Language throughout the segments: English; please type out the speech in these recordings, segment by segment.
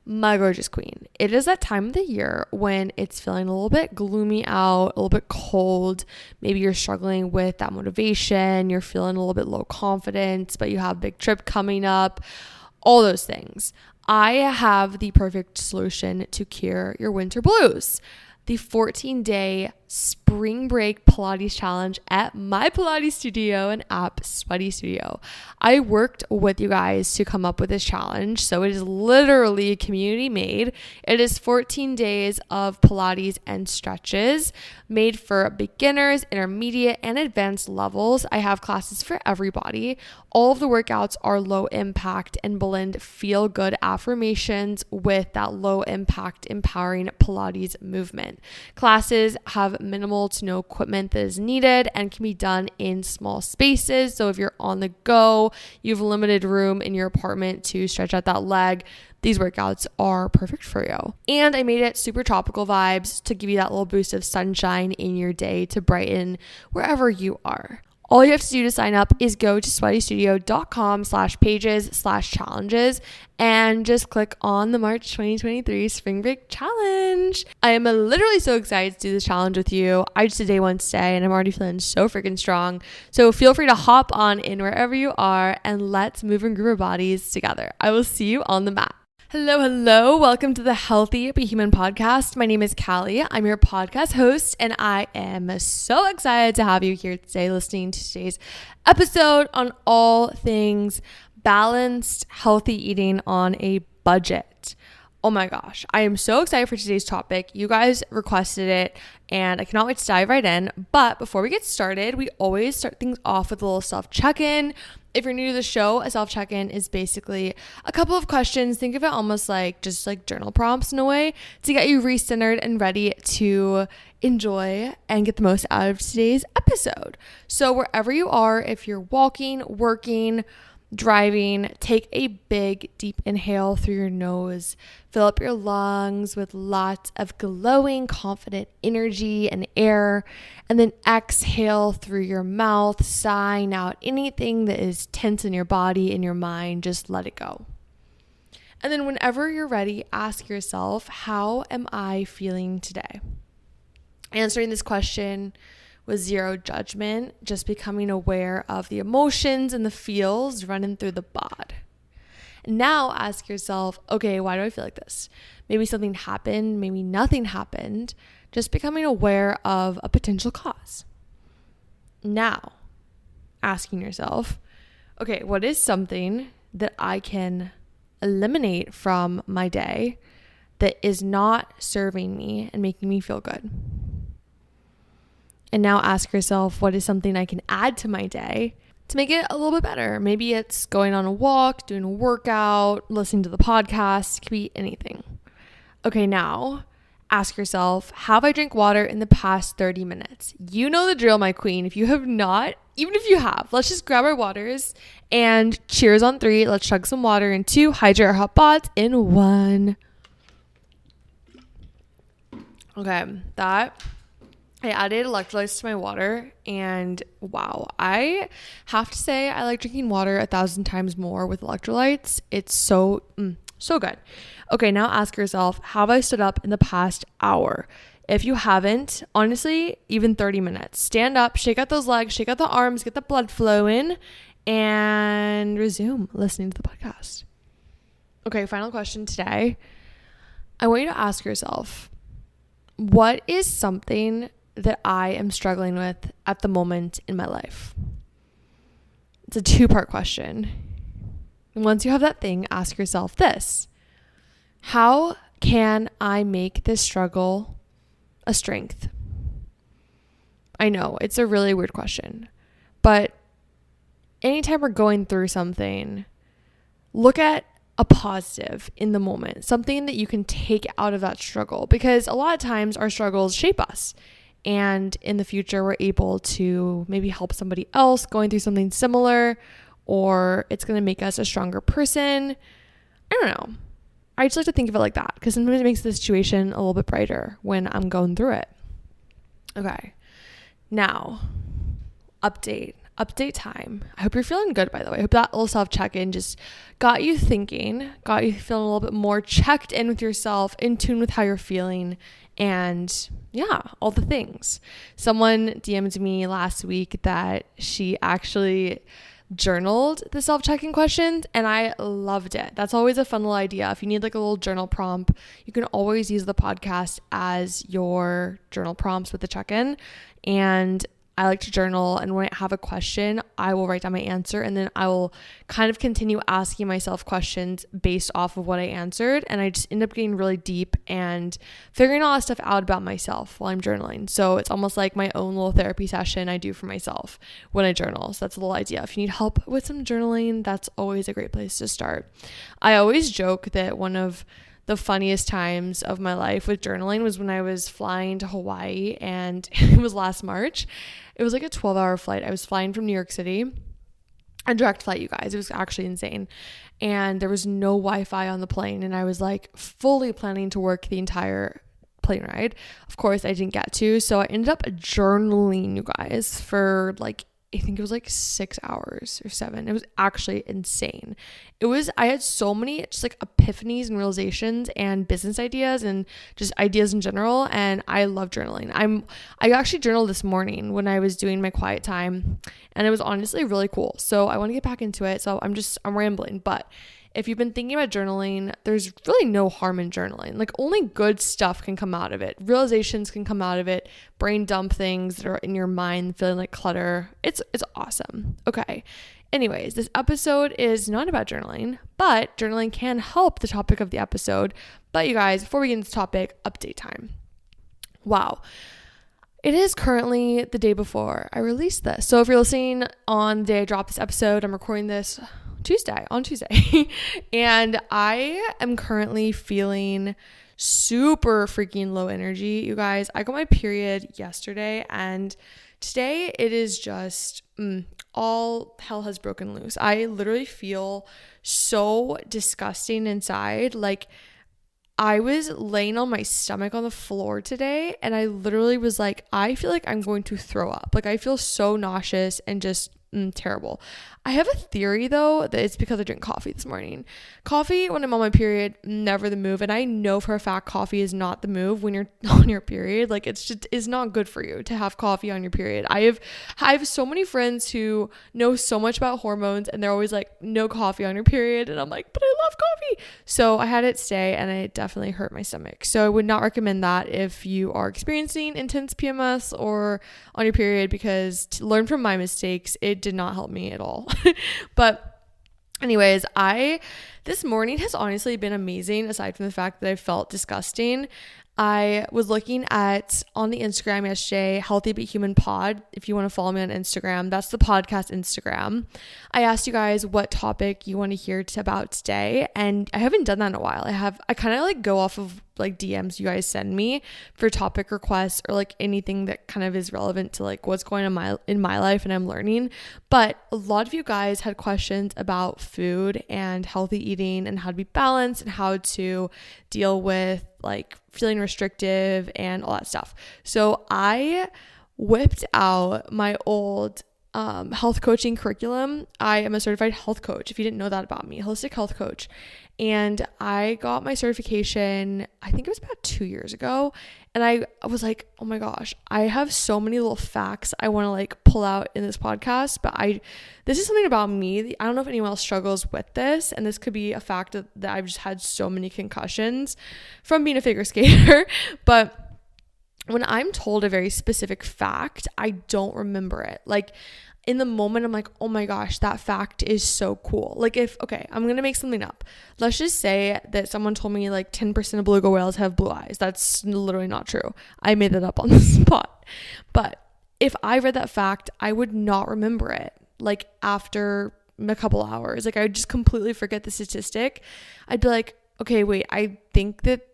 my gorgeous queen. It is that time of the year when it's feeling a little bit gloomy out, a little bit cold. Maybe you're struggling with that motivation. You're feeling a little bit low confidence, but you have a big trip coming up. All those things. I have the perfect solution to cure your winter blues. The 14-day spring break Pilates challenge at my Pilates studio and app Sweaty Studio. I worked with you guys to come up with this challenge. So it is literally community made. It is 14 days of Pilates and stretches made for beginners, intermediate, and advanced levels. I have classes for everybody. All of the workouts are low impact and blend feel good affirmations with that low impact empowering Pilates movement. Classes have minimal to no equipment that is needed and can be done in small spaces. So if you're on the go, you have limited room in your apartment to stretch out that leg, these workouts are perfect for you. And I made it super tropical vibes to give you that little boost of sunshine in your day to brighten wherever you are. All you have to do to sign up is go to sweatystudio.com/pages/challenges and just click on the March 2023 Spring Break Challenge. I am literally so excited to do this challenge with you. I just did day one today and I'm already feeling so freaking strong. So feel free to hop on in wherever you are and let's move and groove our bodies together. I will see you on the mat. Hello. Welcome to the Healthy Be Human podcast. My name is Callie. I'm your podcast host, and I am so excited to have you here today listening to today's episode on all things balanced, healthy eating on a budget. Oh my gosh, I am so excited for today's topic. You guys requested it, and I cannot wait to dive right in. But before we get started, we always start things off with a little self-check-in. If you're new to the show, a self-check-in is basically a couple of questions. Think of it almost like just like journal prompts in a way to get you recentered and ready to enjoy and get the most out of today's episode. So wherever you are, if you're walking, working, driving, take a big deep inhale through your nose. Fill up your lungs with lots of glowing, confident energy and air. And then exhale through your mouth, sighing out anything that is tense in your body, in your mind. Just let it go. And then whenever you're ready, ask yourself, how am I feeling today? Answering this question with zero judgment, just becoming aware of the emotions and the feels running through the bod. And now ask yourself, okay, why do I feel like this? Maybe something happened, maybe nothing happened. Just becoming aware of a potential cause. Now, asking yourself, okay, what is something that I can eliminate from my day that is not serving me and making me feel good? And now ask yourself, what is something I can add to my day to make it a little bit better? Maybe it's going on a walk, doing a workout, listening to the podcast. It could be anything. Okay, now ask yourself, have I drank water in the past 30 minutes? You know the drill, my queen. If you have not, even if you have, let's just grab our waters and cheers on 3. Let's chug some water in 2, hydrate our hot pots in 1. Okay, I added electrolytes to my water, and wow, I have to say I like drinking water 1,000 times more with electrolytes. It's so good. Okay, now ask yourself, have I stood up in the past hour? If you haven't, honestly, even 30 minutes. Stand up, shake out those legs, shake out the arms, get the blood flowing, and resume listening to the podcast. Okay, final question today. I want you to ask yourself, what is something that I am struggling with at the moment in my life? It's a 2-part question. And once you have that thing, ask yourself this: how can I make this struggle a strength? I know it's a really weird question, but anytime we're going through something, look at a positive in the moment, something that you can take out of that struggle, because a lot of times our struggles shape us. And in the future, we're able to maybe help somebody else going through something similar, or it's going to make us a stronger person. I don't know. I just like to think of it like that, because sometimes it makes the situation a little bit brighter when I'm going through it. Okay. Now, update. update time. I hope you're feeling good, by the way. I hope that little self-check-in just got you thinking, got you feeling a little bit more checked in with yourself, in tune with how you're feeling, and yeah, all the things. Someone DM'd me last week that she actually journaled the self-check-in questions, and I loved it. That's always a fun little idea. If you need like a little journal prompt, you can always use the podcast as your journal prompts with the check-in. And I like to journal, and when I have a question, I will write down my answer, and then I will kind of continue asking myself questions based off of what I answered, and I just end up getting really deep and figuring all that stuff out about myself while I'm journaling. So it's almost like my own little therapy session I do for myself when I journal. So that's a little idea. If you need help with some journaling, that's always a great place to start. I always joke that one of the funniest times of my life with journaling was when I was flying to Hawaii, and it was last March. It was like a 12-hour flight. I was flying from New York City, a direct flight, you guys. It was actually insane. And there was no Wi-Fi on the plane, and I was like fully planning to work the entire plane ride. Of course, I didn't get to, so I ended up journaling, you guys, for like, I think it was like 6 hours or 7. It was actually insane. I had so many just like epiphanies and realizations and business ideas and just ideas in general. And I love journaling. I actually journaled this morning when I was doing my quiet time, and it was honestly really cool. So I want to get back into it. So I'm rambling, but if you've been thinking about journaling, there's really no harm in journaling. Like, only good stuff can come out of it. Realizations can come out of it. Brain dump things that are in your mind feeling like clutter. It's awesome. Okay. Anyways, this episode is not about journaling, but journaling can help the topic of the episode. But you guys, before we get into the topic, update time. Wow. It is currently the day before I released this. So if you're listening on the day I dropped this episode, I'm recording this on Tuesday. And I am currently feeling super freaking low energy, you guys. I got my period yesterday, and today it is just all hell has broken loose. I literally feel so disgusting inside. Like, I was laying on my stomach on the floor today, and I literally was like, I feel like I'm going to throw up. Like, I feel so nauseous and just terrible. I have a theory though that it's because I drank coffee this morning. Coffee when I'm on my period, never the move. And I know for a fact coffee is not the move when you're on your period. Like, it's not good for you to have coffee on your period. I have so many friends who know so much about hormones, and they're always like, no coffee on your period. And I'm like, but I love coffee. So I had it today, and it definitely hurt my stomach. So I would not recommend that if you are experiencing intense PMS or on your period, because to learn from my mistakes, it did not help me at all. But anyways, this morning has honestly been amazing, aside from the fact that I felt disgusting. I was looking at on the Instagram yesterday, Healthy But Human Pod. If you want to follow me on Instagram, that's the podcast Instagram. I asked you guys what topic you want to hear about today, and I haven't done that in a while. I kind of like go off of like DMs you guys send me for topic requests, or like anything that kind of is relevant to like what's going on in my life and I'm learning. But a lot of you guys had questions about food and healthy eating and how to be balanced and how to deal with like feeling restrictive and all that stuff. So I whipped out my old health coaching curriculum. I am a certified health coach. If you didn't know that about me, holistic health coach. And I got my certification, I think it was about 2 years ago. And I was like, oh my gosh, I have so many little facts I want to like pull out in this podcast. But this is something about me. I don't know if anyone else struggles with this. And this could be a fact that I've just had so many concussions from being a figure skater. But when I'm told a very specific fact, I don't remember it. Like, in the moment, I'm like, oh my gosh, that fact is so cool. Like, I'm going to make something up. Let's just say that someone told me like 10% of beluga whales have blue eyes. That's literally not true. I made that up on the spot. But if I read that fact, I would not remember it. Like, after a couple hours, like I would just completely forget the statistic. I'd be like, okay, wait, I think that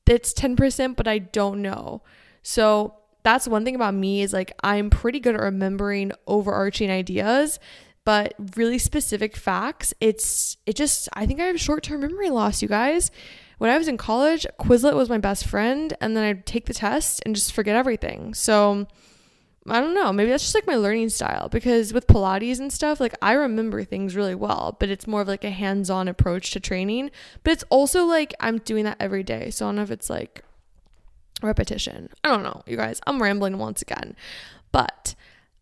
it's 10%, but I don't know. So that's one thing about me, is like I'm pretty good at remembering overarching ideas, but really specific facts, I think I have short-term memory loss, you guys. When I was in college, Quizlet was my best friend, and then I'd take the test and just forget everything. So I don't know, maybe that's just like my learning style, because with Pilates and stuff, like I remember things really well, but it's more of like a hands-on approach to training. But it's also like I'm doing that every day. So I don't know if it's like repetition. I don't know, you guys, I'm rambling once again. But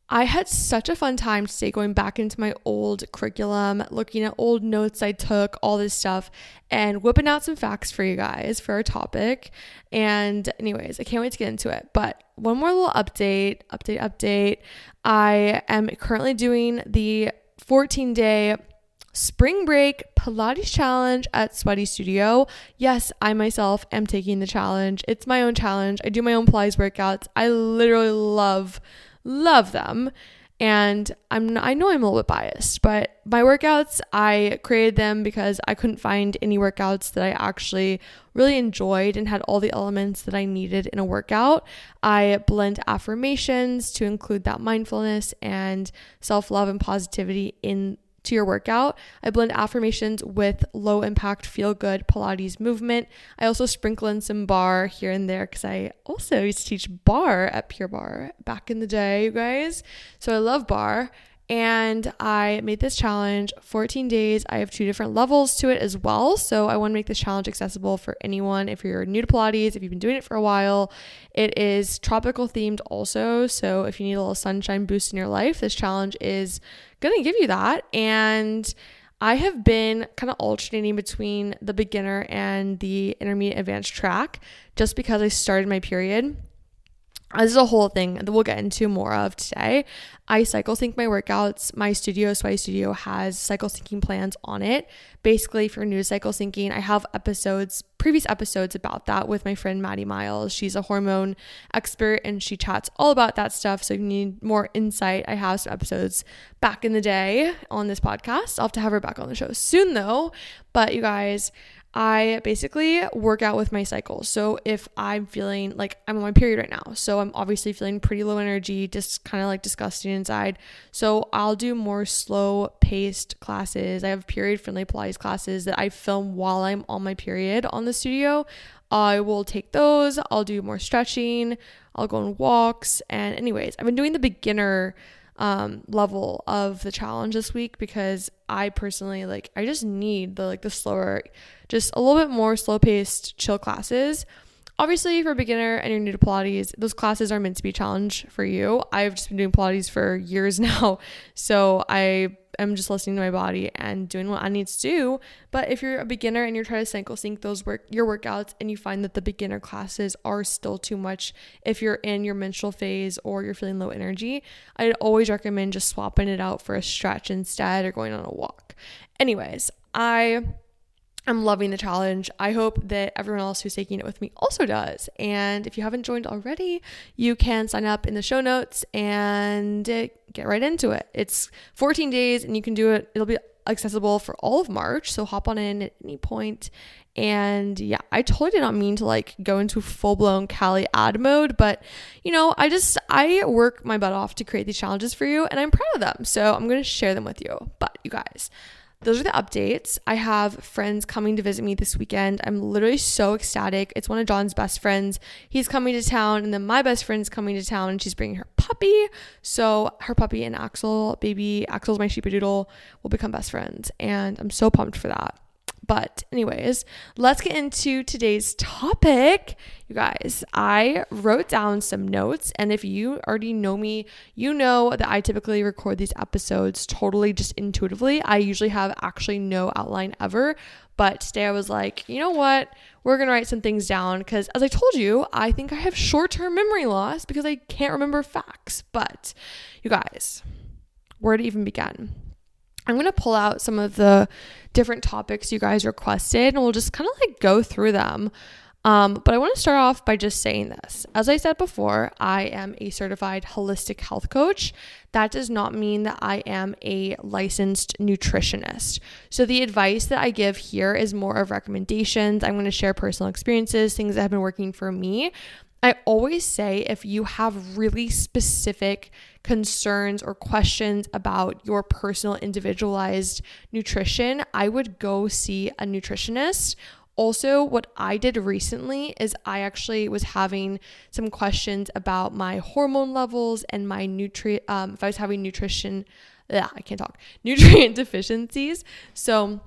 I had such a fun time today going back into my old curriculum, looking at old notes I took, all this stuff, and whipping out some facts for you guys for our topic. And anyways, I can't wait to get into it. But one more little update. I am currently doing the 14-day spring break Pilates challenge at Sweaty Studio. Yes, I myself am taking the challenge. It's my own challenge. I do my own Pilates workouts. I literally love them. And I know I'm a little bit biased, but my workouts, I created them because I couldn't find any workouts that I actually really enjoyed and had all the elements that I needed in a workout. I blend affirmations to include that mindfulness and self-love and positivity into your workout. I blend affirmations with low impact, feel good Pilates movement. I also sprinkle in some bar here and there because I also used to teach bar at Pure Barre back in the day, you guys. So I love bar. And I made this challenge 14 days. I have 2 different levels to it as well. So I want to make this challenge accessible for anyone. If you're new to Pilates, if you've been doing it for a while, it is tropical themed also. So if you need a little sunshine boost in your life, this challenge is going to give you that. And I have been kind of alternating between the beginner and the intermediate advanced track just because I started my period. This is a whole thing that we'll get into more of today. I cycle sync my workouts. My studio, Sweaty Studio, has cycle syncing plans on it. Basically, if you're new to cycle syncing, I have previous episodes about that with my friend Maddie Miles. She's a hormone expert and she chats all about that stuff. So if you need more insight, I have some episodes back in the day on this podcast. I'll have to have her back on the show soon though. But you guys, I basically work out with my cycle. So if I'm feeling like I'm on my period right now, so I'm obviously feeling pretty low energy, just kind of like disgusting inside. So I'll do more slow paced classes. I have period friendly Pilates classes that I film while I'm on my period on the studio. I will take those. I'll do more stretching. I'll go on walks. And anyways, I've been doing the beginner level of the challenge this week because I personally I just need the slower, just a little bit more slow paced chill classes. Obviously, if you're a beginner and you're new to Pilates, those classes are meant to be a challenge for you. I've just been doing Pilates for years now, so I am just listening to my body and doing what I need to do. But if you're a beginner and you're trying to cycle sync your workouts and you find that the beginner classes are still too much, if you're in your menstrual phase or you're feeling low energy, I'd always recommend just swapping it out for a stretch instead or going on a walk. Anyways, I'm loving the challenge. I hope that everyone else who's taking it with me also does. And if you haven't joined already, you can sign up in the show notes and get right into it. It's 14 days and you can do it. It'll be accessible for all of March. So hop on in at any point. And yeah, I totally did not mean to go into full-blown Callie ad mode, but I work my butt off to create these challenges for you and I'm proud of them. So I'm going to share them with you. But you guys, those are the updates. I have friends coming to visit me this weekend. I'm literally so ecstatic. It's one of John's best friends. He's coming to town, and then my best friend's coming to town, and she's bringing her puppy. So her puppy and Axel's my sheepadoodle, will become best friends, and I'm so pumped for that. But anyways, let's get into today's topic. You guys, I wrote down some notes, and if you already know me, you know that I typically record these episodes totally just intuitively. I usually have actually no outline ever, but today I was like, you know what? We're going to write some things down because, as I told you, I think I have short-term memory loss because I can't remember facts. But you guys, where to even begin? I'm going to pull out some of the different topics you guys requested and we'll just kind of go through them. But I want to start off by just saying this. As I said before, I am a certified holistic health coach. That does not mean that I am a licensed nutritionist. So the advice that I give here is more of recommendations. I'm going to share personal experiences, things that have been working for me. I always say if you have really specific concerns or questions about your personal individualized nutrition, I would go see a nutritionist Also, what I did recently is I actually was having some questions about my hormone levels and my nutrient, if I was having nutrient deficiencies. So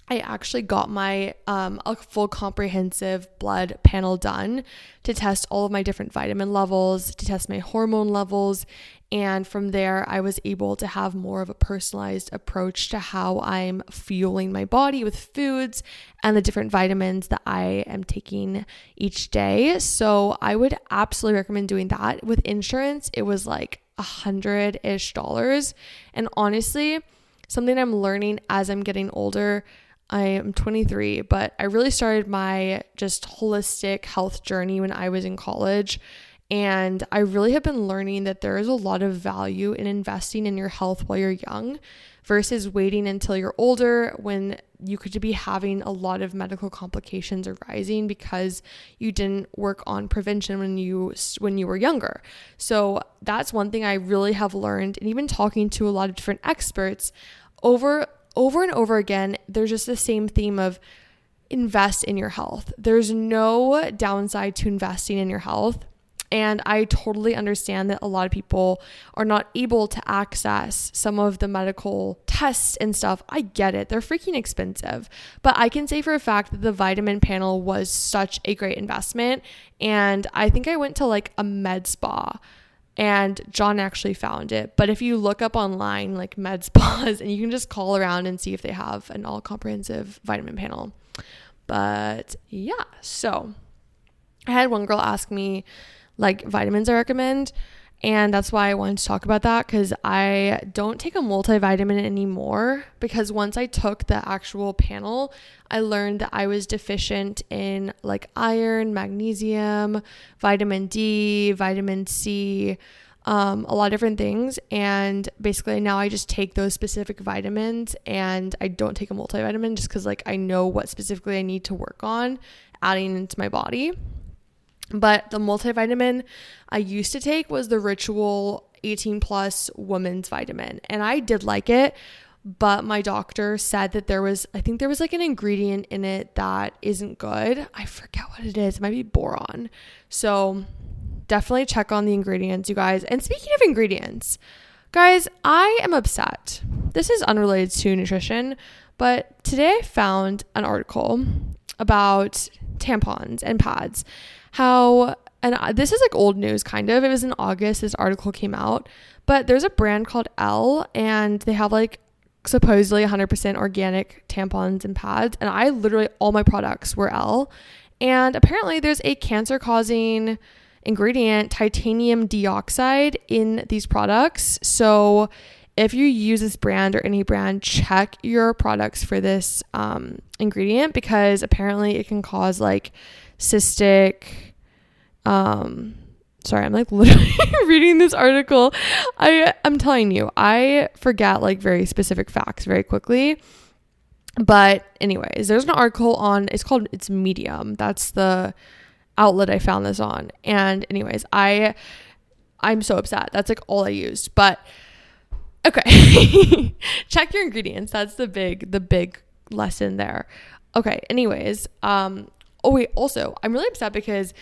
I actually got my a full comprehensive blood panel done to test all of my different vitamin levels, to test my hormone levels. And from there, I was able to have more of a personalized approach to how I'm fueling my body with foods and the different vitamins that I am taking each day. So I would absolutely recommend doing that. With insurance, it was like $100-ish. And honestly, something I'm learning as I'm getting older, I am 23, but I really started my just holistic health journey when I was in college. And I really have been learning that there is a lot of value in investing in your health while you're young versus waiting until you're older when you could be having a lot of medical complications arising because you didn't work on prevention when you were younger. So that's one thing I really have learned, and even talking to a lot of different experts over and over again, there's just the same theme of invest in your health. There's no downside to investing in your health. And I totally understand that a lot of people are not able to access some of the medical tests and stuff. I get it. They're freaking expensive. But I can say for a fact that the vitamin panel was such a great investment. And I think I went to like a med spa and John actually found it. But if you look up online, like med spas, and you can just call around and see if they have an all comprehensive vitamin panel. But yeah, so I had one girl ask me like vitamins I recommend, and that's why I wanted to talk about that, because I don't take a multivitamin anymore, because once I took the actual panel, I learned that I was deficient in like iron, magnesium, vitamin D, vitamin C, a lot of different things. And basically now I just take those specific vitamins and I don't take a multivitamin just because like I know what specifically I need to work on adding into my body. But the multivitamin I used to take was the Ritual 18 plus women's vitamin. And I did like it, but my doctor said that I think there was like an ingredient in it that isn't good. I forget what it is. It might be boron. So definitely check on the ingredients, you guys. And speaking of ingredients, guys, I am upset. This is unrelated to nutrition, but today I found an article about tampons and pads. This is like old news kind of. It was in August this article came out, but there's a brand called Elle, and they have like supposedly 100% organic tampons and pads, and I literally all my products were Elle, and apparently there's a cancer causing ingredient, titanium dioxide, in these products. So if you use this brand or any brand, check your products for this ingredient, because apparently it can cause like cystic, sorry, I'm like literally reading this article. I'm telling you, I forget like very specific facts very quickly. But anyways, there's an article it's Medium. That's the outlet I found this on. And anyways, I'm so upset. That's like all I used. But okay. Check your ingredients. That's the big lesson there. Okay. Anyways, oh wait, also, I'm really upset because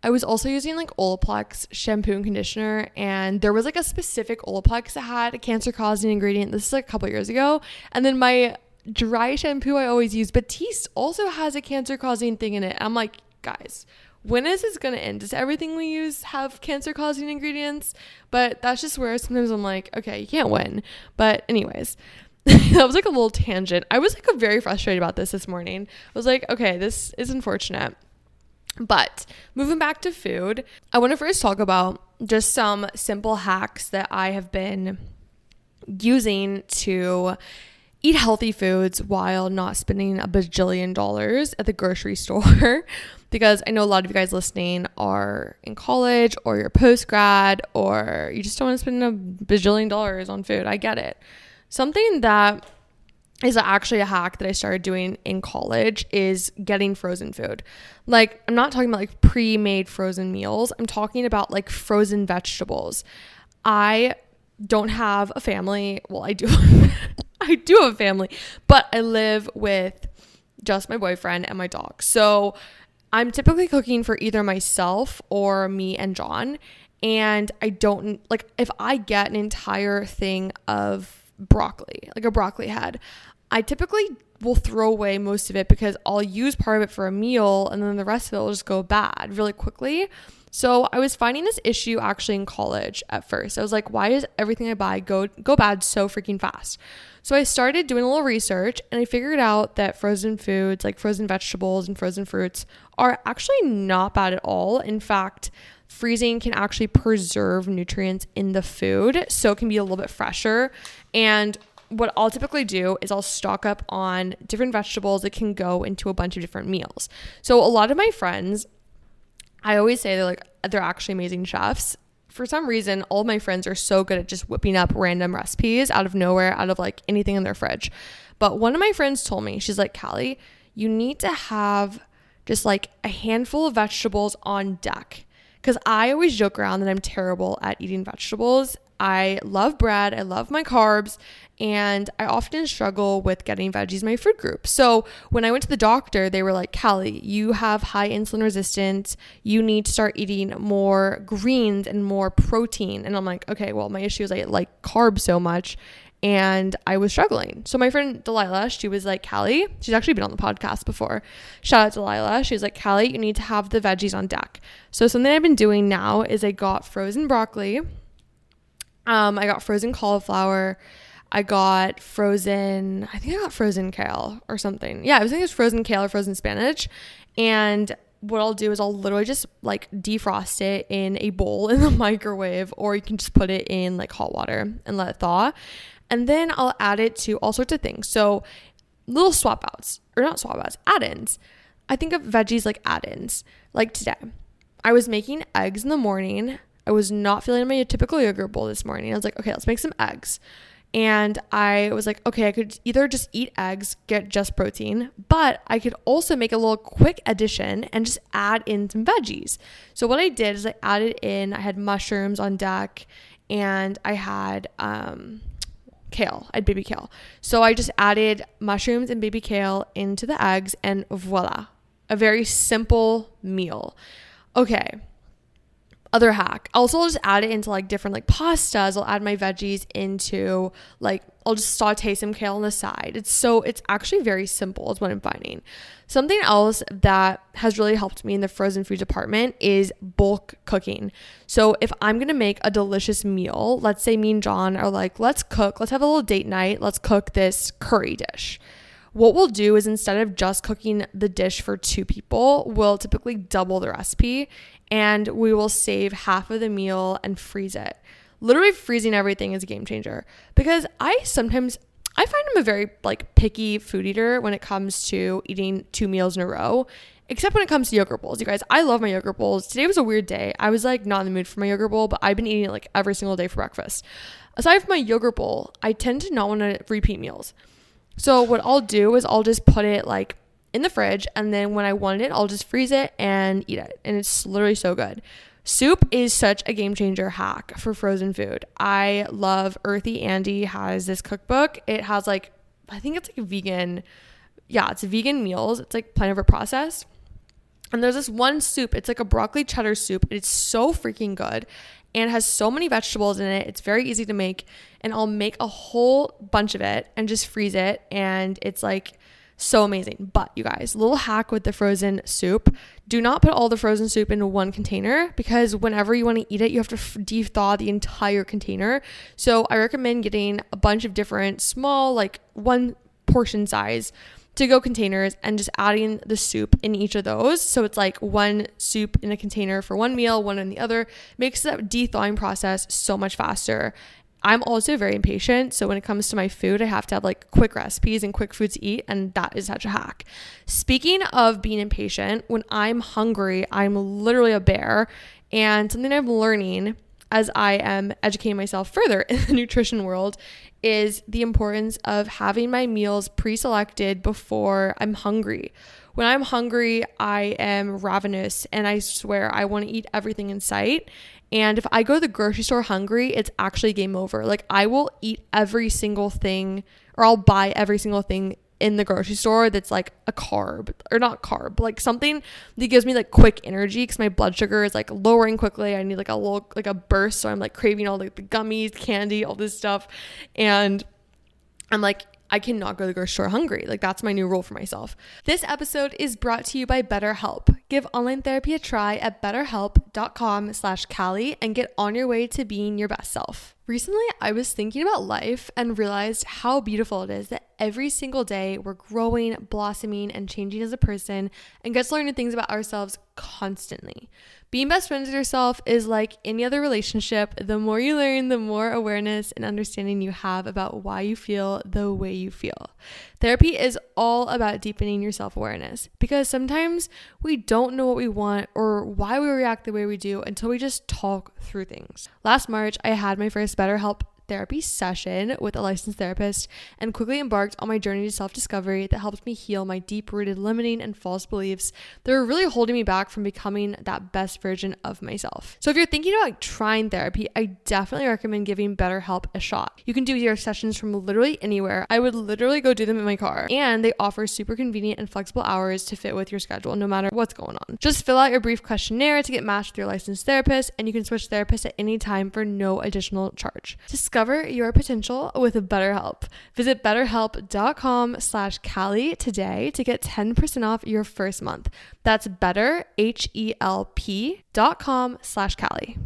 I was also using like Olaplex shampoo and conditioner, and there was like a specific Olaplex that had a cancer-causing ingredient. This is like a couple years ago. And then my dry shampoo I always use, Batiste, also has a cancer-causing thing in it. I'm like, guys, when is this going to end? Does everything we use have cancer-causing ingredients? But that's just where sometimes I'm like, okay, you can't win. But anyways, that was like a little tangent. I was like very frustrated about this morning. I was like, okay, this is unfortunate. But moving back to food, I want to first talk about just some simple hacks that I have been using to eat healthy foods while not spending a bajillion dollars at the grocery store. Because I know a lot of you guys listening are in college, or you're post-grad, or you just don't want to spend a bajillion dollars on food. I get it. Something that is actually a hack that I started doing in college is getting frozen food. Like, I'm not talking about like pre-made frozen meals. I'm talking about like frozen vegetables. I don't have a family. Well, I do. I do have a family, but I live with just my boyfriend and my dog. So I'm typically cooking for either myself or me and John. And I don't like, if I get an entire thing of broccoli, like a broccoli head, I typically will throw away most of it because I'll use part of it for a meal and then the rest of it will just go bad really quickly. So I was finding this issue actually in college at first. I was like, why does everything I buy go bad so freaking fast? So I started doing a little research and I figured out that frozen foods like frozen vegetables and frozen fruits are actually not bad at all. In fact, freezing can actually preserve nutrients in the food, so it can be a little bit fresher. And what I'll typically do is I'll stock up on different vegetables that can go into a bunch of different meals. So a lot of my friends, I always say they're actually amazing chefs. For some reason, all of my friends are so good at just whipping up random recipes out of nowhere, out of like anything in their fridge. But one of my friends told me, she's like, Callie, you need to have just like a handful of vegetables on deck. Because I always joke around that I'm terrible at eating vegetables. I love bread, I love my carbs, and I often struggle with getting veggies in my food group. So when I went to the doctor, they were like, Callie, you have high insulin resistance. You need to start eating more greens and more protein. And I'm like, okay, well, my issue is I like carbs so much and I was struggling. So my friend Delilah, she was like, Callie, she's actually been on the podcast before. Shout out to Delilah. She was like, Callie, you need to have the veggies on deck. So something I've been doing now is I got frozen broccoli. I got frozen cauliflower. I got frozen kale or something. Yeah, I think it was frozen kale or frozen spinach. And what I'll do is I'll literally just like defrost it in a bowl in the microwave, or you can just put it in like hot water and let it thaw. And then I'll add it to all sorts of things. So little add-ins. I think of veggies like add-ins. Like today, I was making eggs in the morning. I was not feeling my typical yogurt bowl this morning. I was like, okay, let's make some eggs. And I was like, okay, I could either just eat eggs, get just protein, but I could also make a little quick addition and just add in some veggies. So what I did is I had mushrooms on deck, and I had kale. I had baby kale. So I just added mushrooms and baby kale into the eggs, and voila, a very simple meal. Okay. Other hack. Also, I'll just add it into like different like pastas. I'll add my veggies into like, I'll just saute some kale on the side. It's actually very simple is what I'm finding. Something else that has really helped me in the frozen food department is bulk cooking. So if I'm going to make a delicious meal, let's say me and John are like, let's have a little date night. Let's cook this curry dish. What we'll do is instead of just cooking the dish for 2 people, we'll typically double the recipe, and we will save half of the meal and freeze it. Literally freezing everything is a game changer, because I find I'm a very like picky food eater when it comes to eating 2 meals in a row, except when it comes to yogurt bowls. You guys, I love my yogurt bowls. Today was a weird day. I was like not in the mood for my yogurt bowl, but I've been eating it like every single day for breakfast. Aside from my yogurt bowl, I tend to not want to repeat meals. So what I'll do is I'll just put it like in the fridge, and then when I want it, I'll just freeze it and eat it. And it's literally so good. Soup is such a game changer hack for frozen food. I love Earthy Andy has this cookbook. It has like, I think it's like vegan. Yeah, it's vegan meals. It's like plain over processed. And there's this one soup. It's like a broccoli cheddar soup. It's so freaking good. And it has so many vegetables in it. It's very easy to make. And I'll make a whole bunch of it and just freeze it. And it's like so amazing. But you guys, little hack with the frozen soup. Do not put all the frozen soup into one container, because whenever you want to eat it, you have to de-thaw the entire container. So I recommend getting a bunch of different small, like 1 portion size to-go containers and just adding the soup in each of those. So it's like 1 soup in a container for 1 meal, 1 in the other. Makes the de-thawing process so much faster. I'm also very impatient, so when it comes to my food, I have to have like quick recipes and quick foods to eat, and that is such a hack. Speaking of being impatient, when I'm hungry, I'm literally a bear, and something I'm learning as I am educating myself further in the nutrition world is the importance of having my meals pre-selected before I'm hungry. When I'm hungry, I am ravenous, and I swear I want to eat everything in sight. And if I go to the grocery store hungry, it's actually game over. Like I will eat every single thing, or I'll buy every single thing in the grocery store that's like a carb, or not carb, like something that gives me like quick energy because my blood sugar is like lowering quickly. I need like a little, like a burst. So I'm like craving all like the gummies, candy, all this stuff. And I'm like, I cannot go to the grocery store hungry. Like that's my new rule for myself. This episode is brought to you by BetterHelp. Give online therapy a try at betterhelp.com/Callie and get on your way to being your best self. Recently, I was thinking about life and realized how beautiful it is that every single day we're growing, blossoming, and changing as a person and get to learn new things about ourselves constantly. Being best friends with yourself is like any other relationship. The more you learn, the more awareness and understanding you have about why you feel the way you feel. Therapy is all about deepening your self-awareness because sometimes we don't know what we want or why we react the way we do until we just talk through things. Last March, I had my first BetterHelp therapy session with a licensed therapist and quickly embarked on my journey to self-discovery that helped me heal my deep-rooted limiting and false beliefs that were really holding me back from becoming that best version of myself. So if you're thinking about trying therapy, I definitely recommend giving BetterHelp a shot. You can do your sessions from literally anywhere. I would literally go do them in my car, and they offer super convenient and flexible hours to fit with your schedule no matter what's going on. Just fill out your brief questionnaire to get matched with your licensed therapist, and you can switch therapists at any time for no additional charge. Discover your potential with BetterHelp. Visit betterhelp.com/Callie today to get 10% off your first month. That's betterhelp.com/Callie.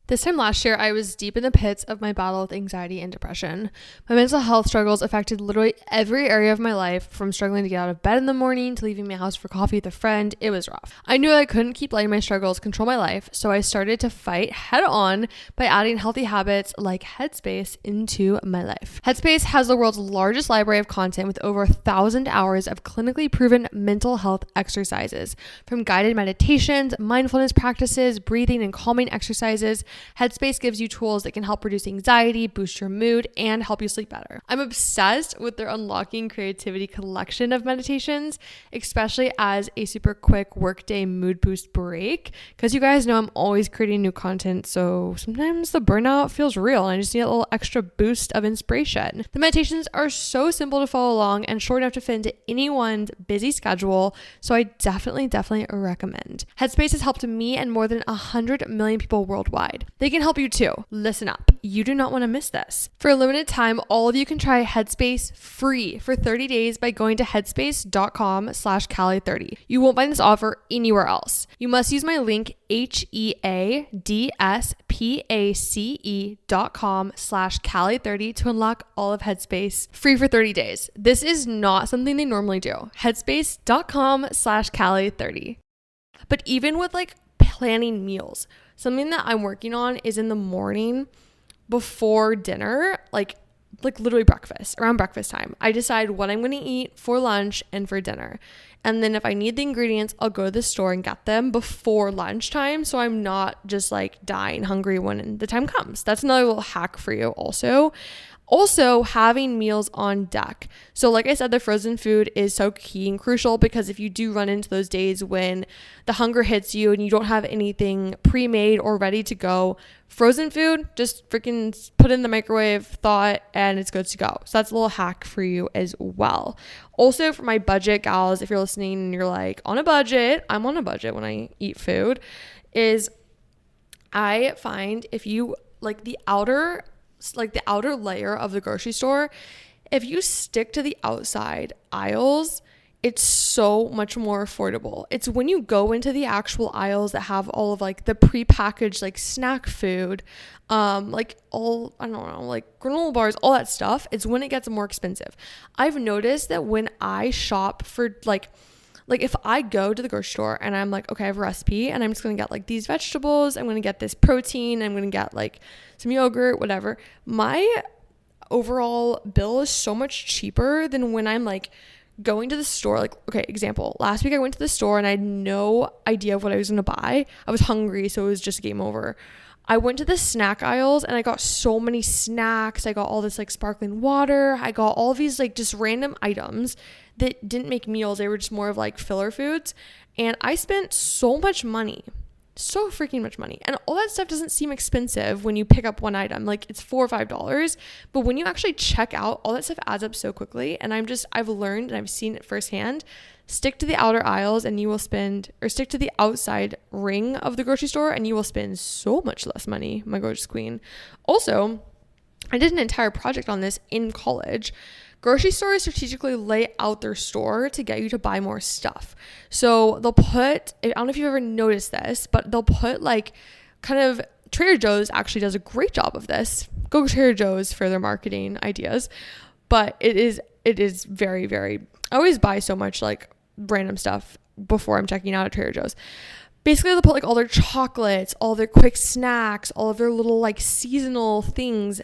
This time last year, I was deep in the pits of my battle with anxiety and depression. My mental health struggles affected literally every area of my life, from struggling to get out of bed in the morning to leaving my house for coffee with a friend. It was rough. I knew I couldn't keep letting my struggles control my life, so I started to fight head on by adding healthy habits like Headspace into my life. Headspace has the world's largest library of content with over 1,000 hours of clinically proven mental health exercises, from guided meditations, mindfulness practices, breathing and calming exercises. Headspace gives you tools that can help reduce anxiety, boost your mood, and help you sleep better. I'm obsessed with their Unlocking Creativity collection of meditations, especially as a super quick workday mood boost break, because you guys know I'm always creating new content, so sometimes the burnout feels real and I just need a little extra boost of inspiration. The meditations are so simple to follow along and short enough to fit into anyone's busy schedule, so I definitely recommend. Headspace has helped me and more than 100 million people worldwide. They can help you too. Listen up. You do not want to miss this. For a limited time, all of you can try Headspace free for 30 days by going to headspace.com/Callie30. You won't find this offer anywhere else. You must use my link HEADSPACE.com/Callie30 to unlock all of Headspace free for 30 days. This is not something they normally do. Headspace.com/Callie30. But even with like planning meals, something that I'm working on is in the morning before dinner, like literally breakfast, around breakfast time. I decide what I'm going to eat for lunch and for dinner. And then if I need the ingredients, I'll go to the store and get them before lunchtime, so I'm not just like dying hungry when the time comes. That's another little hack for you also. Also, having meals on deck. So like I said, the frozen food is so key and crucial, because if you do run into those days when the hunger hits you and you don't have anything pre-made or ready to go, frozen food, just freaking put in the microwave, thaw it, and it's good to go. So that's a little hack for you as well. Also, for my budget gals, if you're listening and you're like on a budget, I'm on a budget when I eat food, is I find if you like the outer layer of the grocery store, if you stick to the outside aisles, it's so much more affordable. It's when you go into the actual aisles that have all of like the prepackaged like snack food, like all, I don't know, like granola bars, all that stuff, it's when it gets more expensive. I've noticed that when I shop for like if I go to the grocery store and I'm like, okay, I have a recipe and I'm just going to get like these vegetables, I'm going to get this protein, I'm going to get like some yogurt, whatever, my overall bill is so much cheaper than when I'm like going to the store. Like, okay, example, last week I went to the store and I had no idea of what I was going to buy. I was hungry, so it was just game over. I went to the snack aisles and I got so many snacks. I got all this like sparkling water. I got all these like just random items that didn't make meals. They were just more of like filler foods. And I spent so much money So freaking much money. And all that stuff doesn't seem expensive when you pick up one item. Like it's $4 or $5. But when you actually check out, all that stuff adds up so quickly. And I've learned and I've seen it firsthand. Stick to the outer aisles and you will spend, or stick to the outside ring of the grocery store and you will spend so much less money, my gorgeous queen. Also, I did an entire project on this in college. Grocery stores strategically lay out their store to get you to buy more stuff. So they'll put, I don't know if you've ever noticed this, but they'll put like kind of, Trader Joe's actually does a great job of this. Go Trader Joe's for their marketing ideas. But it is very, very, I always buy so much like random stuff before I'm checking out at Trader Joe's. Basically, they'll put like all their chocolates, all their quick snacks, all of their little like seasonal things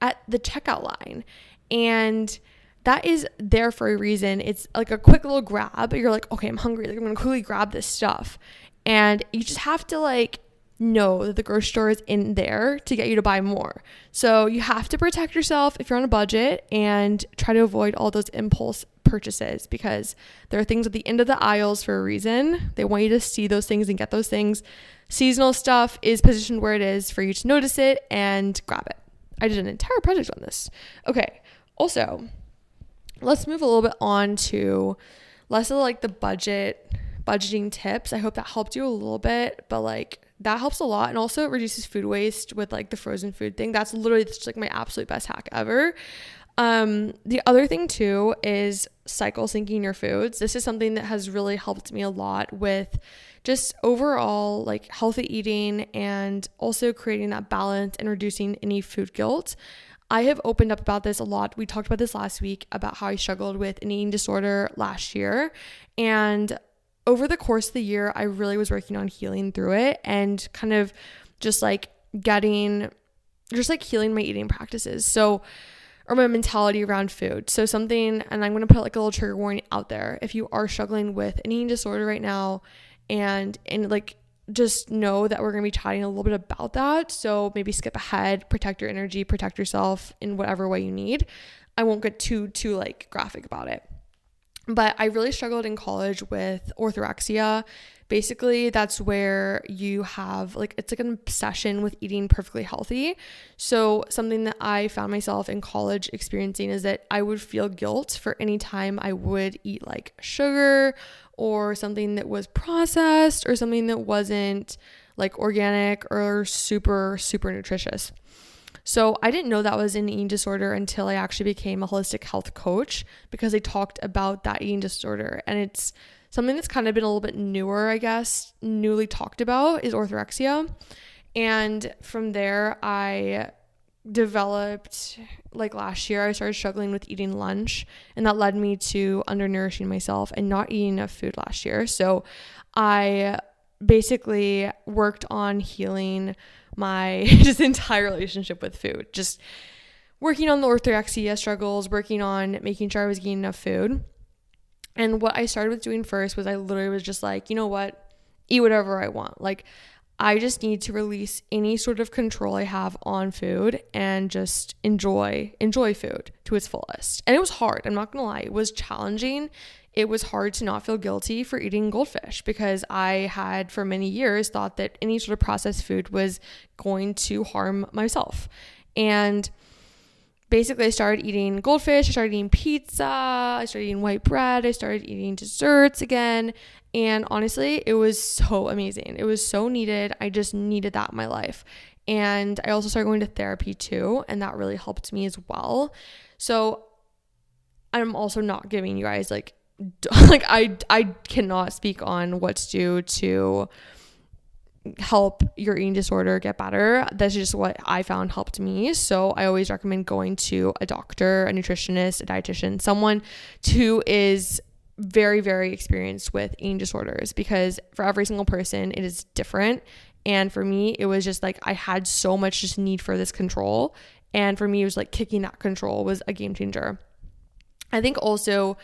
at the checkout line. And that is there for a reason. It's like a quick little grab. You're like, okay, I'm hungry. Like I'm going to quickly grab this stuff. And you just have to like know that the grocery store is in there to get you to buy more. So you have to protect yourself if you're on a budget and try to avoid all those impulse purchases, because there are things at the end of the aisles for a reason. They want you to see those things and get those things. Seasonal stuff is positioned where it is for you to notice it and grab it. I did an entire project on this. Okay. Also, let's move a little bit on to less of like the budgeting tips. I hope that helped you a little bit, but like that helps a lot. And also it reduces food waste with like the frozen food thing. That's literally just like my absolute best hack ever. The other thing too is cycle syncing your foods. This is something that has really helped me a lot with just overall like healthy eating and also creating that balance and reducing any food guilt. I have opened up about this a lot. We talked about this last week about how I struggled with an eating disorder last year. And over the course of the year, I really was working on healing through it and kind of just like healing my eating practices. So, or my mentality around food. So something, and I'm going to put like a little trigger warning out there. If you are struggling with an eating disorder right now and like, just know that we're going to be chatting a little bit about that. So maybe skip ahead, protect your energy, protect yourself in whatever way you need. I won't get too like graphic about it. But I really struggled in college with orthorexia. Basically, that's where you have like, it's like an obsession with eating perfectly healthy. So something that I found myself in college experiencing is that I would feel guilt for any time I would eat like sugar or something that was processed or something that wasn't like organic or super, super nutritious. So I didn't know that was an eating disorder until I actually became a holistic health coach, because I talked about that eating disorder. And it's something that's kind of been a little bit newer, I guess, newly talked about is orthorexia. And from there, I developed, like last year, I started struggling with eating lunch, and that led me to undernourishing myself and not eating enough food last year. So I basically worked on healing my just entire relationship with food, just working on the orthorexia struggles, working on making sure I was getting enough food. And what I started with doing first was I literally was just like, you know what, eat whatever I want. Like I just need to release any sort of control I have on food and just enjoy food to its fullest. And it was hard. I'm not going to lie. It was challenging. It was hard to not feel guilty for eating goldfish, because I had for many years thought that any sort of processed food was going to harm myself. And basically I started eating goldfish, I started eating pizza, I started eating white bread, I started eating desserts again. And honestly, it was so amazing. It was so needed. I just needed that in my life. And I also started going to therapy too, and that really helped me as well. So I'm also not giving you guys like I cannot speak on what to do to help your eating disorder get better. That's just what I found helped me. So I always recommend going to a doctor, a nutritionist, a dietitian, someone who is very, very experienced with eating disorders, because for every single person it is different. And for me, it was just like I had so much just need for this control. And for me, it was like kicking that control was a game changer. I think also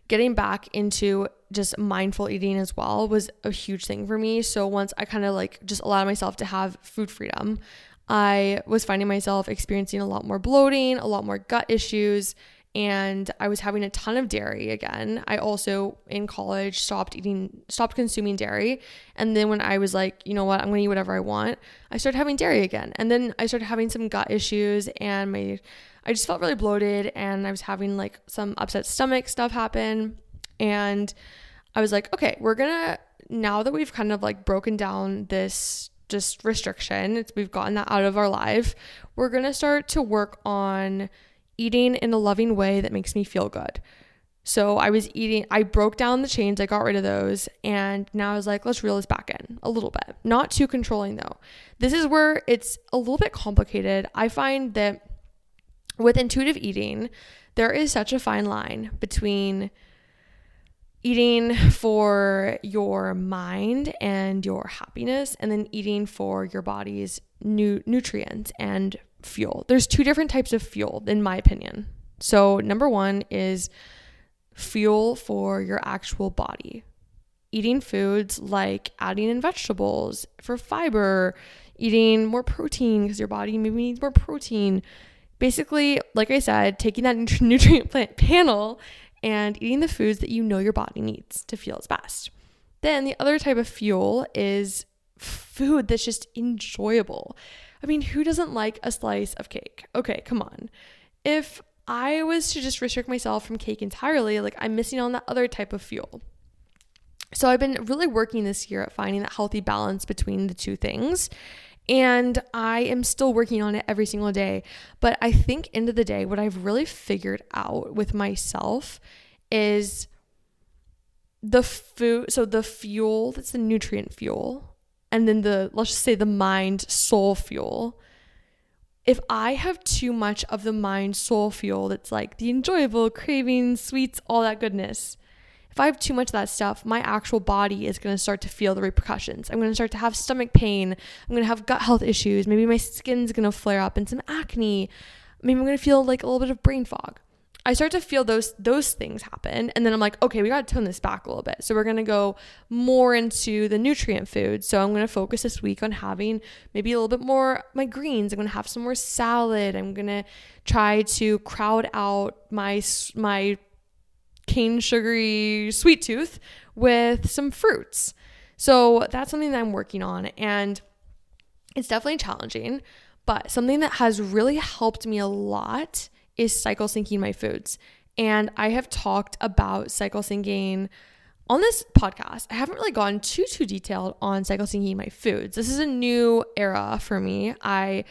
getting back into just mindful eating as well was a huge thing for me. So once I kind of like just allowed myself to have food freedom, I was finding myself experiencing a lot more bloating, a lot more gut issues. and I was having a ton of dairy again. I also in college stopped consuming dairy. And then when I was like, you know what, I'm going to eat whatever I want, I started having dairy again. And then I started having some gut issues, and I just felt really bloated, and I was having like some upset stomach stuff happen. And I was like, okay, now that we've kind of like broken down this just restriction, we've gotten that out of our life, we're going to start to work on eating in a loving way that makes me feel good. So I broke down the chains, I got rid of those, and now I was like, let's reel this back in a little bit. Not too controlling though. This is where it's a little bit complicated. I find that with intuitive eating, there is such a fine line between eating for your mind and your happiness, and then eating for your body's nutrients and fuel. There's two different types of fuel, in my opinion. So number one is fuel for your actual body. Eating foods like adding in vegetables for fiber, eating more protein because your body maybe needs more protein. Basically, like I said, taking that nutrient panel and eating the foods that you know your body needs to feel its best. Then the other type of fuel is food that's just enjoyable. I mean, who doesn't like a slice of cake? Okay, come on. If I was to just restrict myself from cake entirely, like I'm missing on that other type of fuel. So I've been really working this year at finding that healthy balance between the two things. And I am still working on it every single day. But I think end of the day, what I've really figured out with myself is the food. So the fuel, that's the nutrient fuel. And then let's just say the mind soul fuel. If I have too much of the mind soul fuel, that's like the enjoyable cravings, sweets, all that goodness. If I have too much of that stuff, my actual body is going to start to feel the repercussions. I'm going to start to have stomach pain. I'm going to have gut health issues. Maybe my skin's going to flare up and some acne. Maybe I'm going to feel like a little bit of brain fog. I start to feel those things happen. And then I'm like, okay, we got to tone this back a little bit. So we're going to go more into the nutrient food. So I'm going to focus this week on having maybe a little bit more my greens. I'm going to have some more salad. I'm going to try to crowd out my cane sugary sweet tooth with some fruits. So that's something that I'm working on, and it's definitely challenging, but something that has really helped me a lot is cycle syncing my foods. And I have talked about cycle syncing on this podcast. I haven't really gone too detailed on cycle syncing my foods. This is a new era for me. I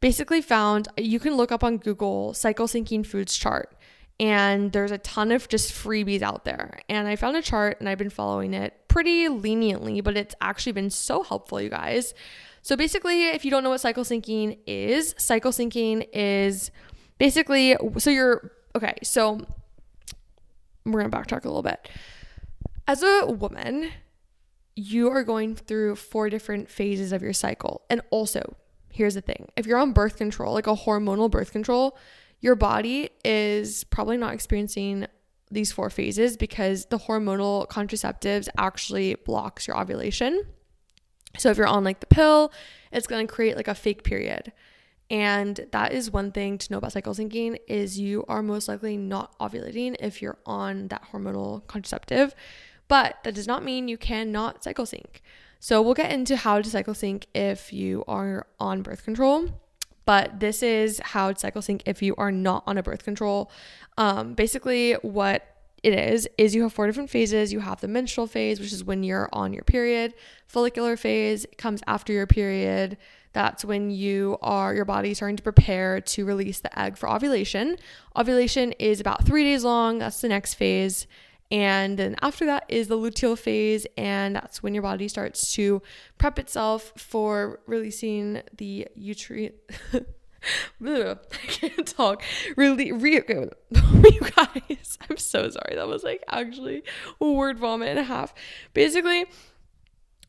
basically found, you can look up on Google cycle syncing foods chart, and there's a ton of just freebies out there. And I found a chart, and I've been following it pretty leniently, but it's actually been so helpful, you guys. So basically, if you don't know what cycle syncing is basically, so we're going to backtrack a little bit. As a woman, you are going through 4 different phases of your cycle. And also, here's the thing. If you're on birth control, like a hormonal birth control, your body is probably not experiencing these 4 phases because the hormonal contraceptives actually blocks your ovulation. So if you're on like the pill, it's going to create like a fake period. And that is one thing to know about cycle syncing, is you are most likely not ovulating if you're on that hormonal contraceptive, but that does not mean you cannot cycle sync. So we'll get into how to cycle sync if you are on birth control, but this is how to cycle sync if you are not on a birth control. Basically what it is you have 4 different phases. You have the menstrual phase, which is when you're on your period. Follicular phase comes after your period. That's when your body's starting to prepare to release the egg for ovulation. Ovulation is about 3 days long. That's the next phase. And then after that is the luteal phase, and that's when your body starts to prep itself for releasing the uterine. I can't talk. You guys, I'm so sorry. That was like actually a word vomit and a half. Basically,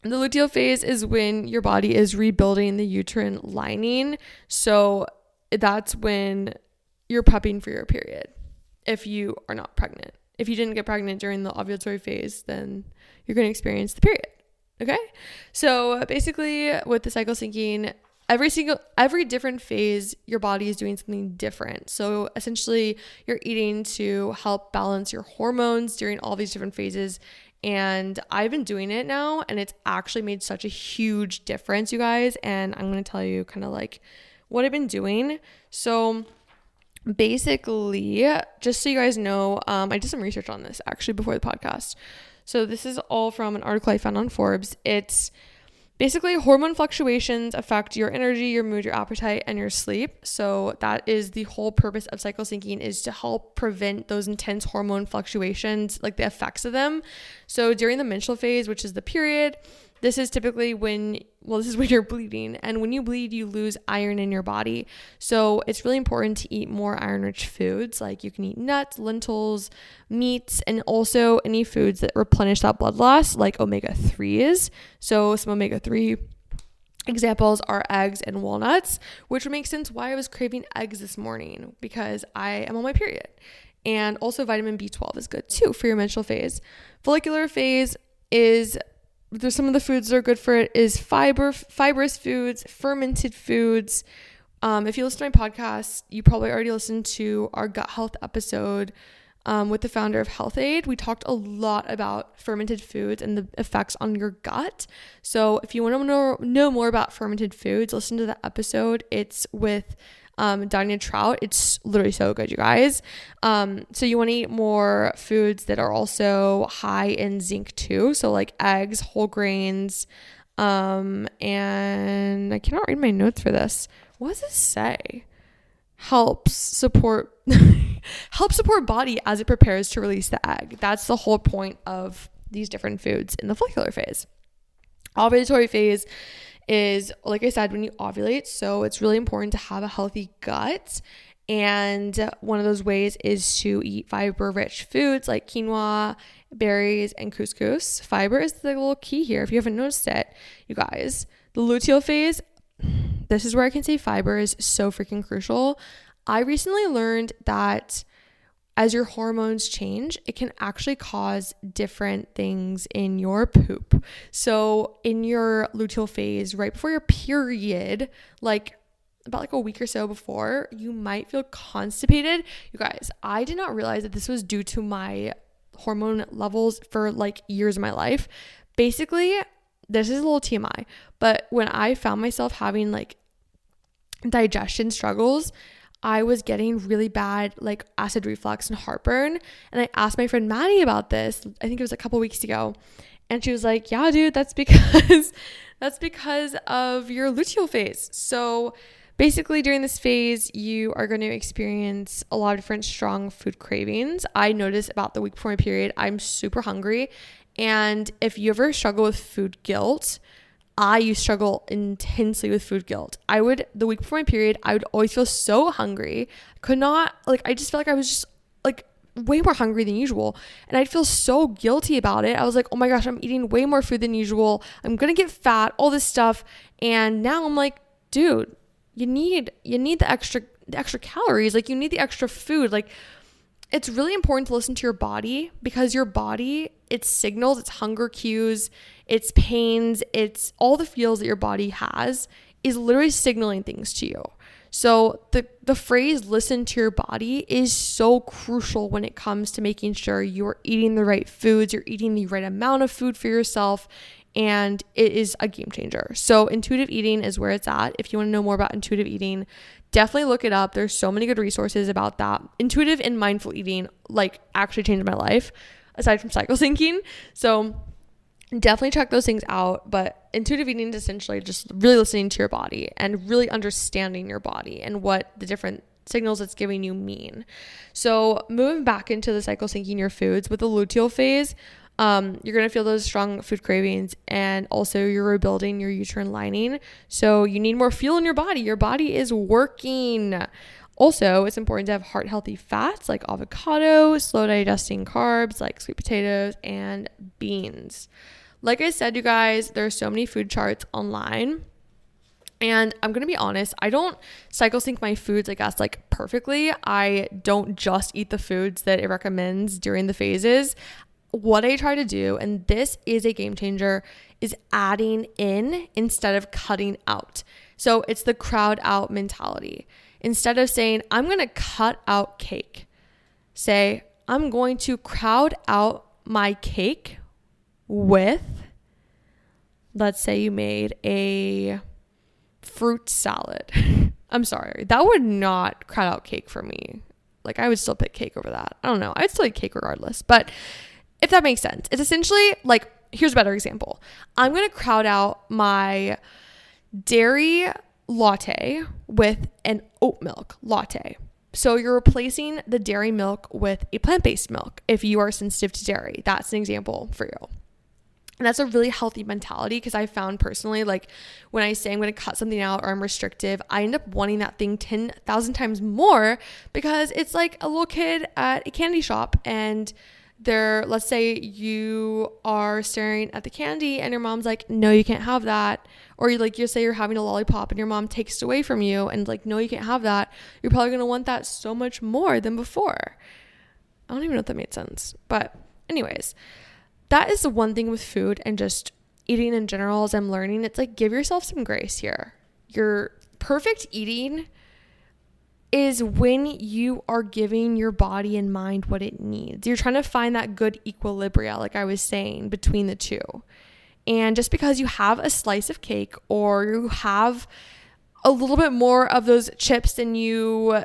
the luteal phase is when your body is rebuilding the uterine lining. So that's when you're prepping for your period if you are not pregnant. If you didn't get pregnant during the ovulatory phase, then you're going to experience the period. Okay? So basically with the cycle syncing, every different phase, your body is doing something different. So essentially you're eating to help balance your hormones during all these different phases. And I've been doing it now, and it's actually made such a huge difference, you guys. And I'm going to tell you kind of like what I've been doing. So basically, just so you guys know, I did some research on this actually before the podcast. So this is all from an article I found on Forbes. It's basically hormone fluctuations affect your energy, your mood, your appetite, and your sleep. So that is the whole purpose of cycle syncing, is to help prevent those intense hormone fluctuations, like the effects of them. So during the menstrual phase, which is the period, this is typically when you're bleeding, and when you bleed, you lose iron in your body. So it's really important to eat more iron-rich foods. Like you can eat nuts, lentils, meats, and also any foods that replenish that blood loss, like omega-3s. So some omega-3 examples are eggs and walnuts, which would make sense why I was craving eggs this morning, because I am on my period. And also vitamin B12 is good too for your menstrual phase. Follicular phase is, there's some of the foods that are good for it is fibrous foods, fermented foods. If you listen to my podcast, you probably already listened to our gut health episode with the founder of Health Aid. We talked a lot about fermented foods and the effects on your gut. So if you want to know more about fermented foods, listen to that episode. It's with Danya Trout. It's literally so good, you guys. So you want to eat more foods that are also high in zinc too. So like eggs, whole grains, and I cannot read my notes for this. What does this say? Helps support body as it prepares to release the egg. That's the whole point of these different foods in the follicular phase. Ovulatory phase is, like I said, when you ovulate. So it's really important to have a healthy gut. And one of those ways is to eat fiber-rich foods like quinoa, berries, and couscous. Fiber is the little key here. If you haven't noticed it, you guys, the luteal phase, this is where I can say fiber is so freaking crucial. I recently learned that as your hormones change, it can actually cause different things in your poop. So in your luteal phase, right before your period, about a week or so before, you might feel constipated. You guys, I did not realize that this was due to my hormone levels for years of my life. Basically, this is a little TMI, but when I found myself having digestion struggles, I was getting really bad acid reflux and heartburn. And I asked my friend Maddie about this. I think it was a couple weeks ago. And she was like, yeah, dude, that's because of your luteal phase. So basically during this phase, you are going to experience a lot of different strong food cravings. I noticed about the week before my period, I'm super hungry. And if you ever struggle with food guilt, I used to struggle intensely with food guilt. The week before my period, I would always feel so hungry. I just felt like I was just way more hungry than usual. And I'd feel so guilty about it. I was like, oh my gosh, I'm eating way more food than usual. I'm going to get fat, all this stuff. And now I'm like, dude, you need the extra calories. You need the extra food. It's really important to listen to your body, because your body, its signals, its hunger cues, its pains, it's all the feels that your body has is literally signaling things to you. So the phrase listen to your body is so crucial when it comes to making sure you're eating the right foods, you're eating the right amount of food for yourself, and it is a game changer. So intuitive eating is where it's at. If you want to know more about intuitive eating, definitely look it up. There's so many good resources about that. Intuitive and mindful eating actually changed my life, aside from cycle syncing. So definitely check those things out. But intuitive eating is essentially just really listening to your body and really understanding your body and what the different signals it's giving you mean. So moving back into the cycle syncing your foods with the luteal phase, you're going to feel those strong food cravings, and also you're rebuilding your uterine lining. So you need more fuel in your body. Your body is working. Also, it's important to have heart healthy fats like avocado, slow digesting carbs like sweet potatoes and beans. Like I said, you guys, there's so many food charts online. And I'm going to be honest, I don't cycle sync my foods, perfectly. I don't just eat the foods that it recommends during the phases. What I try to do, and this is a game changer, is adding in instead of cutting out. So it's the crowd out mentality. Instead of saying, I'm going to cut out cake, say, I'm going to crowd out my cake with, let's say you made a fruit salad. I'm sorry, that would not crowd out cake for me. Like, I would still pick cake over that. I don't know. I'd still eat cake regardless. But if that makes sense, it's essentially like, here's a better example. I'm going to crowd out my dairy latte with an oat milk latte. So you're replacing the dairy milk with a plant-based milk if you are sensitive to dairy. That's an example for you. And that's a really healthy mentality, because I found personally, like, when I say I'm going to cut something out or I'm restrictive, I end up wanting that thing 10,000 times more, because it's like a little kid at a candy shop and let's say you are staring at the candy and your mom's like, no, you can't have that. Or you say you're having a lollipop and your mom takes it away from you and like, no, you can't have that. You're probably going to want that so much more than before. I don't even know if that made sense. But anyways, that is the one thing with food and just eating in general, as I'm learning. It's like, give yourself some grace here. Your perfect eating is when you are giving your body and mind what it needs. You're trying to find that good equilibria, like I was saying, between the two. And just because you have a slice of cake or you have a little bit more of those chips than you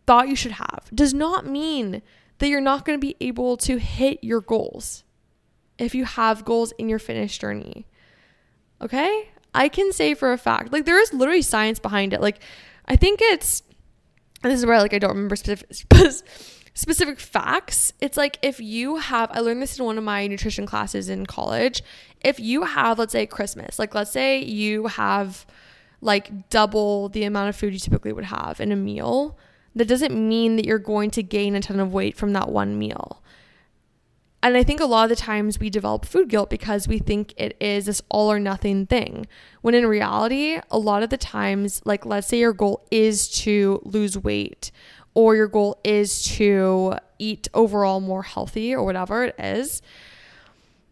thought you should have does not mean that you're not going to be able to hit your goals if you have goals in your fitness journey. Okay? I can say for a fact, like, there is literally science behind it. Like, I think it's, and this is where, like, I don't remember specific facts. It's like, if you have, I learned this in one of my nutrition classes in college. If you have, let's say, Christmas, like, let's say you have like double the amount of food you typically would have in a meal, that doesn't mean that you're going to gain a ton of weight from that one meal. And I think a lot of the times we develop food guilt because we think it is this all or nothing thing. When in reality, a lot of the times, like, let's say your goal is to lose weight, or your goal is to eat overall more healthy, or whatever it is.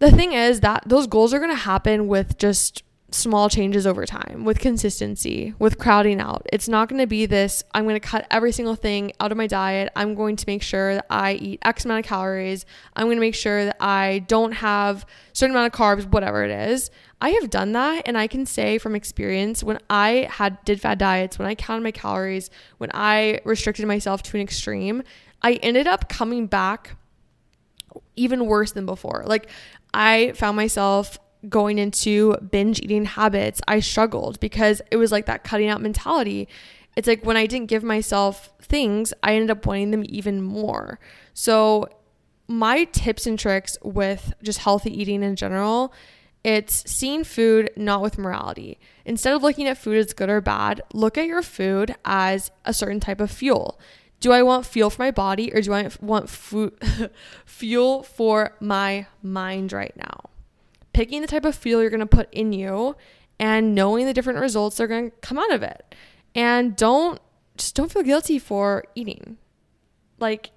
The thing is that those goals are going to happen with just small changes over time, with consistency, with crowding out. It's not going to be this, I'm going to cut every single thing out of my diet. I'm going to make sure that I eat X amount of calories. I'm going to make sure that I don't have a certain amount of carbs, whatever it is. I have done that, and I can say from experience, when I did fad diets, when I counted my calories, when I restricted myself to an extreme, I ended up coming back even worse than before. Like, I found myself going into binge eating habits. I struggled because it was like that cutting out mentality. It's like, when I didn't give myself things, I ended up wanting them even more. So my tips and tricks with just healthy eating in general, it's seeing food not with morality. Instead of looking at food as good or bad, look at your food as a certain type of fuel. Do I want fuel for my body, or do I want fuel for my mind right now? Picking the type of fuel you're going to put in you and knowing the different results that are going to come out of it. And don't feel guilty for eating. Like,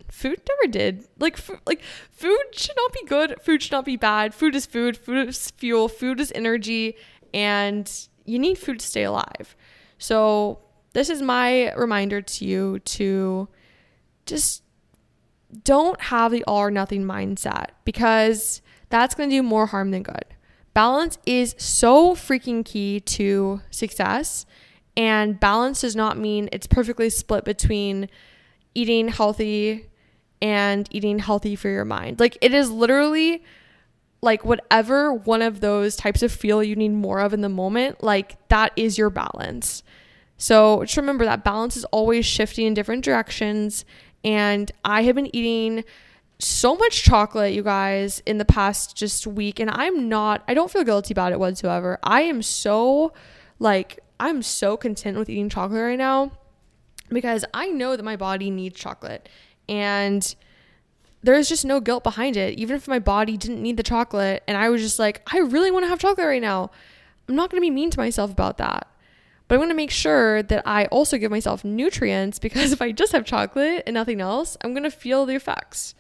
food never did. Like food should not be good. Food should not be bad. Food is food. Food is fuel. Food is energy. And you need food to stay alive. So this is my reminder to you to just don't have the all or nothing mindset, because that's going to do more harm than good. Balance is so freaking key to success. And balance does not mean it's perfectly split between eating healthy and eating healthy for your mind. Like, it is literally like whatever one of those types of fuel you need more of in the moment, like, that is your balance. So just remember that balance is always shifting in different directions. And I have been eating so much chocolate, you guys, in the past just week, and I don't feel guilty about it whatsoever. I'm so content with eating chocolate right now, because I know that my body needs chocolate, and there's just no guilt behind it. Even if my body didn't need the chocolate and I was just like, I really want to have chocolate right now, I'm not going to be mean to myself about that. But I'm going to make sure that I also give myself nutrients, because if I just have chocolate and nothing else, I'm going to feel the effects.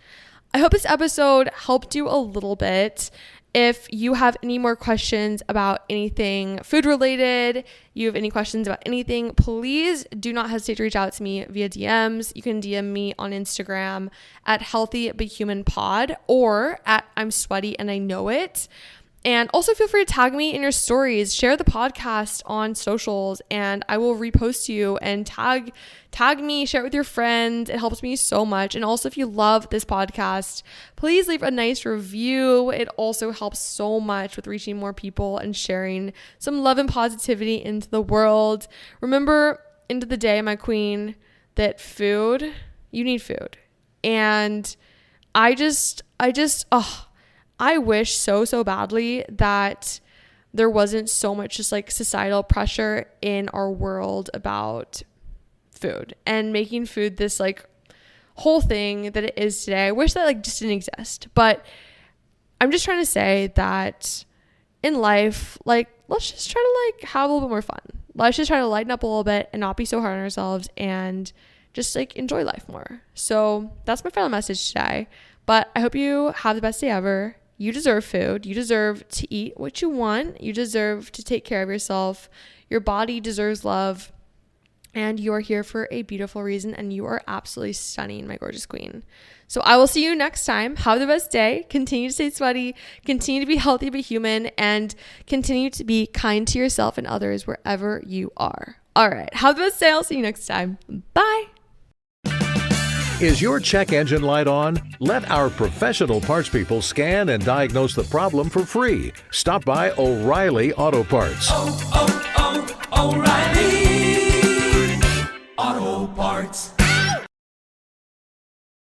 I hope this episode helped you a little bit. If you have any more questions about anything food related, you have any questions about anything, please do not hesitate to reach out to me via DMs. You can DM me on Instagram at healthybuthumanpod or at I'm sweaty and I know it. And also feel free to tag me in your stories, share the podcast on socials, and I will repost you and tag me, share it with your friends. It helps me so much. And also if you love this podcast, please leave a nice review. It also helps so much with reaching more people and sharing some love and positivity into the world. Remember, end of the day, my queen, that you need food. And I wish so badly that there wasn't so much just like societal pressure in our world about food and making food this like whole thing that it is today. I wish that like just didn't exist. But I'm just trying to say that in life, like, let's just try to like have a little bit more fun. Let's just try to lighten up a little bit and not be so hard on ourselves and just like enjoy life more. So that's my final message today. But I hope you have the best day ever. You deserve food. You deserve to eat what you want. You deserve to take care of yourself. Your body deserves love. And you are here for a beautiful reason. And you are absolutely stunning, my gorgeous queen. So I will see you next time. Have the best day. Continue to stay sweaty. Continue to be healthy but human. And continue to be kind to yourself and others wherever you are. All right. Have the best day. I'll see you next time. Bye. Is your check engine light on? Let our professional parts people scan and diagnose the problem for free. Stop by O'Reilly Auto Parts. O'Reilly.